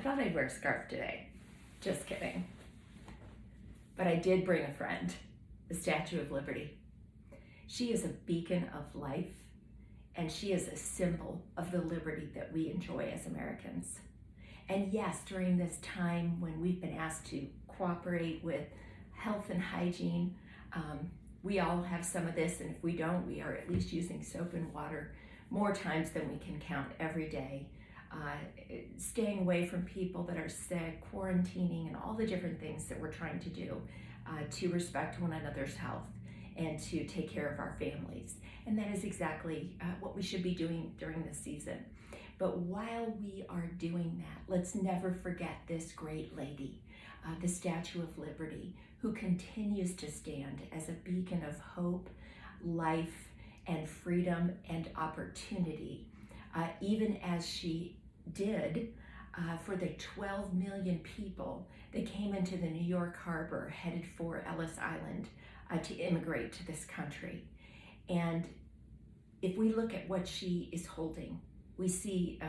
thought I'd wear a scarf today. Just kidding. But I did bring a friend, the Statue of Liberty. She is a beacon of life, and she is a symbol of the liberty that we enjoy as Americans. And yes, during this time when we've been asked to cooperate with health and hygiene, we all have some of this, and if we don't, we are at least using soap and water more times than we can count every day. Staying away from people that are sick, quarantining, and all the different things that we're trying to do to respect one another's health and to take care of our families. And that is exactly what we should be doing during this season. But while we are doing that, let's never forget this great lady, the Statue of Liberty, who continues to stand as a beacon of hope, life, and freedom and opportunity, even as she did for the 12 million people that came into the New York Harbor headed for Ellis Island to immigrate to this country. And if we look at what she is holding, we see,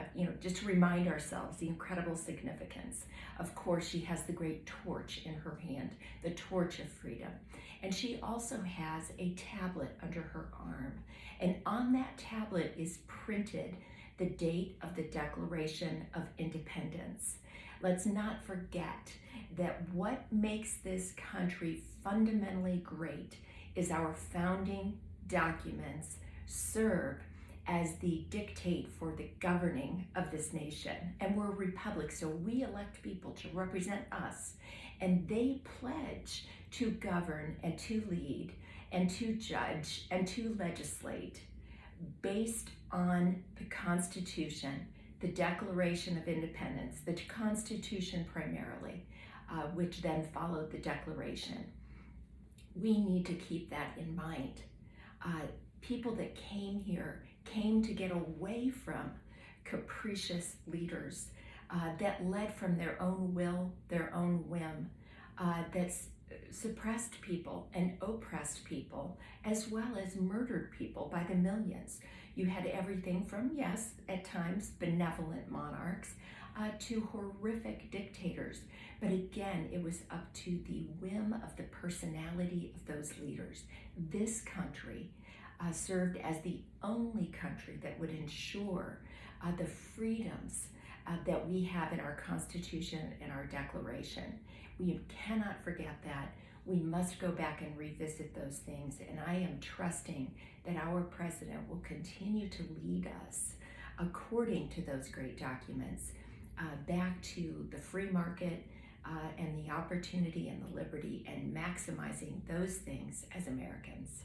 just to remind ourselves the incredible significance. Of course, she has the great torch in her hand, the torch of freedom. And she also has a tablet under her arm. And on that tablet is printed the date of the Declaration of Independence. Let's not forget that what makes this country fundamentally great is our founding documents serve as the dictate for the governing of this nation. And we're a republic, so we elect people to represent us, and they pledge to govern and to lead and to judge and to legislate based on the Constitution, the Declaration of Independence, the Constitution primarily, which then followed the Declaration. We need to keep that in mind. People that came here came to get away from capricious leaders that led from their own will, their own whim, that suppressed people and oppressed people, as well as murdered people by the millions. You had everything from, yes, at times benevolent monarchs, to horrific dictators. But again, it was up to the whim of the personality of those leaders. This country served as the only country that would ensure the freedoms that we have in our Constitution and our Declaration. We cannot forget that. We must go back and revisit those things, and I am trusting that our president will continue to lead us according to those great documents back to the free market and the opportunity and the liberty, and maximizing those things as Americans.